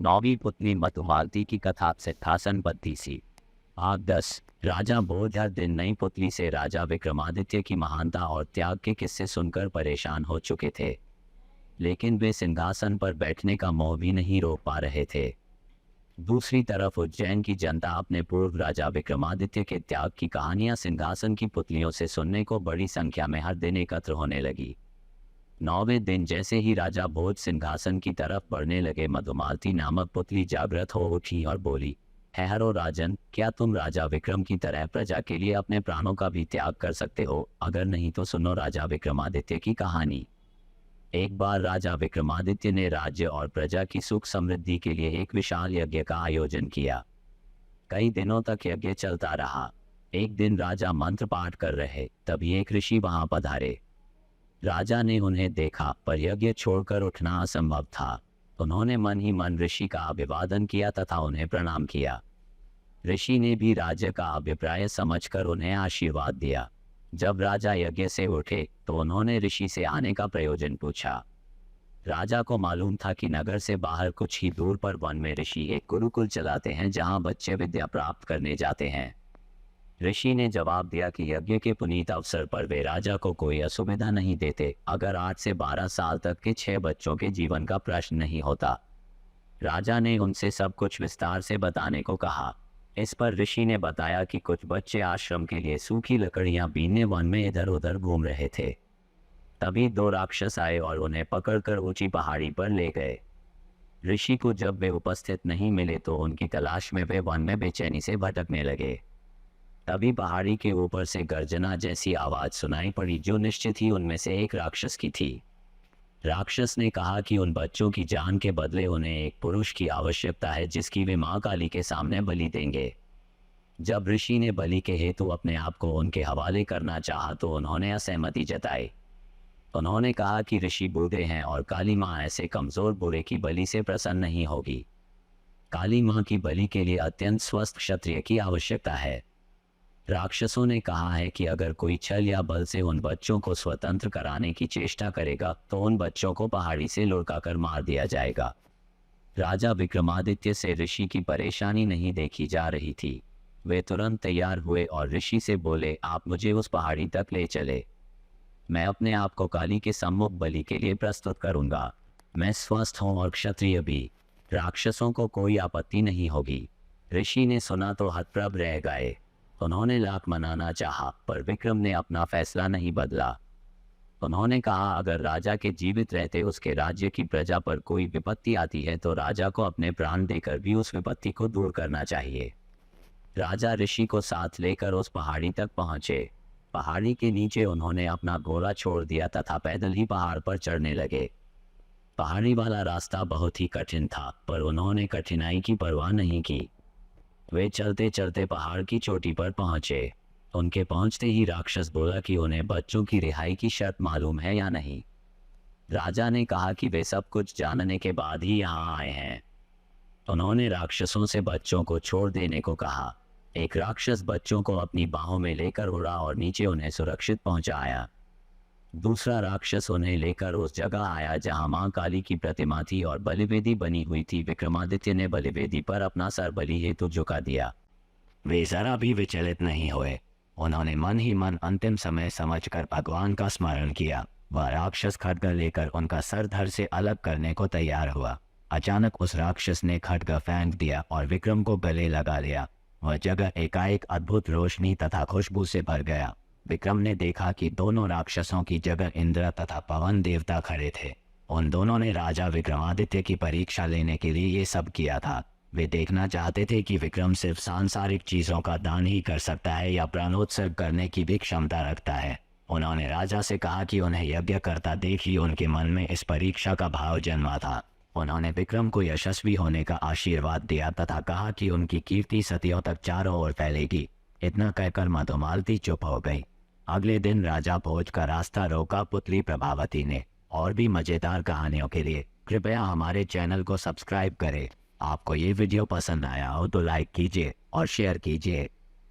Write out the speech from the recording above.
नौवीं पुत्री मधुमालती की कथा सिद्धासन बत्ती सी। भाग 10। राजा भोज हर दिन नई पुतली से राजा विक्रमादित्य की महानता और त्याग के किस्से सुनकर परेशान हो चुके थे, लेकिन वे सिंहासन पर बैठने का मोह भी नहीं रोक पा रहे थे। दूसरी तरफ उज्जैन की जनता अपने पूर्व राजा विक्रमादित्य के त्याग की कहानियां सिंहासन की पुतलियों से सुनने को बड़ी संख्या में हर दिन एकत्र होने लगी। 9वें दिन जैसे ही राजा भोज सिंहासन की तरफ बढ़ने लगे, मधुमालती नामक पुतली जागृत हो उठी और बोली, ठहरो राजन, क्या तुम राजा विक्रम की तरह प्रजा के लिए अपने प्राणों का भी त्याग कर सकते हो? अगर नहीं तो सुनो राजा विक्रमादित्य की कहानी। एक बार राजा विक्रमादित्य ने राज्य और प्रजा की सुख समृद्धि के लिए एक विशाल यज्ञ का आयोजन किया। कई दिनों तक यज्ञ चलता रहा। एक दिन राजा मंत्र पाठ कर रहे, तभी एक ऋषि वहां पधारे। राजा ने उन्हें देखा, पर यज्ञ छोड़कर उठना असंभव था। उन्होंने मन ही मन ऋषि का अभिवादन किया तथा उन्हें प्रणाम किया। ऋषि ने भी राज्य का अभिप्राय समझकर उन्हें आशीर्वाद दिया। जब राजा यज्ञ से उठे तो उन्होंने ऋषि से आने का प्रयोजन पूछा। राजा को मालूम था कि नगर से बाहर कुछ ही दूर पर वन में ऋषि एक गुरुकुल चलाते हैं, जहां बच्चे विद्या प्राप्त करने जाते हैं। ऋषि ने जवाब दिया कि यज्ञ के पुनीत अवसर पर वे राजा को कोई असुविधा नहीं देते, अगर 8 से 12 साल तक के 6 बच्चों के जीवन का प्रश्न नहीं होता। राजा ने उनसे सब कुछ विस्तार से बताने को कहा। इस पर ऋषि ने बताया कि कुछ बच्चे आश्रम के लिए सूखी लकड़ियां बीनने वन में इधर उधर घूम रहे थे। तभी 2 राक्षस आए और उन्हें पकड़कर ऊंची पहाड़ी पर ले गए। ऋषि को जब वे उपस्थित नहीं मिले तो उनकी तलाश में वे वन में बेचैनी से भटकने लगे। तभी पहाड़ी के ऊपर से गर्जना जैसी आवाज सुनाई पड़ी, जो निश्चित ही उनमें से एक राक्षस की थी। राक्षस ने कहा कि उन बच्चों की जान के बदले उन्हें एक पुरुष की आवश्यकता है, जिसकी वे मां काली के सामने बलि देंगे। जब ऋषि ने बलि के हेतु अपने आप को उनके हवाले करना चाहा तो उन्होंने असहमति जताई। उन्होंने कहा कि ऋषि बूढ़े हैं और काली मां ऐसे कमजोर बूढ़े की बलि से प्रसन्न नहीं होगी। काली मां की बलि के लिए अत्यंत स्वस्थ क्षत्रिय की आवश्यकता है। राक्षसों ने कहा है कि अगर कोई छल या बल से उन बच्चों को स्वतंत्र कराने की चेष्टा करेगा तो उन बच्चों को पहाड़ी से लुढ़काकर मार दिया जाएगा। राजा विक्रमादित्य से ऋषि की परेशानी नहीं देखी जा रही थी। वे तुरंत तैयार हुए और ऋषि से बोले, आप मुझे उस पहाड़ी तक ले चले। मैं अपने आप को काली के सम्मुख बलि के लिए प्रस्तुत करूंगा। मैं स्वस्थ हूँ और क्षत्रिय भी। राक्षसों को कोई आपत्ति नहीं होगी। ऋषि ने सुना तो हतप्रभ रह गए। उन्होंने लाख मनाना चाहा, पर विक्रम ने अपना फैसला नहीं बदला। उन्होंने कहा, अगर राजा के जीवित रहते उसके राज्य की प्रजा पर कोई विपत्ति आती है तो राजा को अपने प्राण देकर भी उस विपत्ति को दूर करना चाहिए। राजा ऋषि को साथ लेकर उस पहाड़ी तक पहुंचे। पहाड़ी के नीचे उन्होंने अपना घोड़ा छोड़ दिया तथा पैदल ही पहाड़ पर चढ़ने लगे। पहाड़ी वाला रास्ता बहुत ही कठिन था, पर उन्होंने कठिनाई की परवाह नहीं की। वे चलते चलते पहाड़ की चोटी पर पहुंचे। उनके पहुंचते ही राक्षस बोला कि उन्हें बच्चों की रिहाई की शर्त मालूम है या नहीं। राजा ने कहा कि वे सब कुछ जानने के बाद ही यहाँ आए हैं। उन्होंने राक्षसों से बच्चों को छोड़ देने को कहा। एक राक्षस बच्चों को अपनी बाहों में लेकर उड़ा और नीचे उन्हें सुरक्षित पहुंचाया। दूसरा राक्षस उन्हें लेकर उस जगह आया जहां मां काली की प्रतिमा थी और बलिवेदी बनी हुई थी। विक्रमादित्य ने बलिवेदी पर अपना सर बलि हेतु झुका दिया। वे जरा भी विचलित नहीं हुए। उन्होंने मन ही मन अंतिम समय समझकर भगवान का स्मरण किया। वह राक्षस खड्ग लेकर उनका सर धड़ से अलग करने को तैयार हुआ। अचानक उस राक्षस ने खड्ग फेंक दिया और विक्रम को गले लगा लिया। वह जगह एकाएक अद्भुत रोशनी तथा खुशबू से भर गया। विक्रम ने देखा कि दोनों राक्षसों की जगह इंद्र तथा पवन देवता खड़े थे। उन दोनों ने राजा विक्रमादित्य की परीक्षा लेने के लिए ये सब किया था। वे देखना चाहते थे कि विक्रम सिर्फ सांसारिक चीजों का दान ही कर सकता है या प्राणोत्सर्ग करने की भी क्षमता रखता है। उन्होंने राजा से कहा कि उन्हें यज्ञ करता देख ही उनके मन में इस परीक्षा का भाव जन्मा था। उन्होंने विक्रम को यशस्वी होने का आशीर्वाद दिया तथा कहा कि उनकी कीर्ति सदियों तक चारों ओर फैलेगी। इतना कहकर मधुमालती चुप हो गई। अगले दिन राजा भोज का रास्ता रोका पुतली प्रभावती ने। और भी मजेदार कहानियों के लिए कृपया हमारे चैनल को सब्सक्राइब करें। आपको ये वीडियो पसंद आया हो तो लाइक कीजिए और शेयर कीजिए।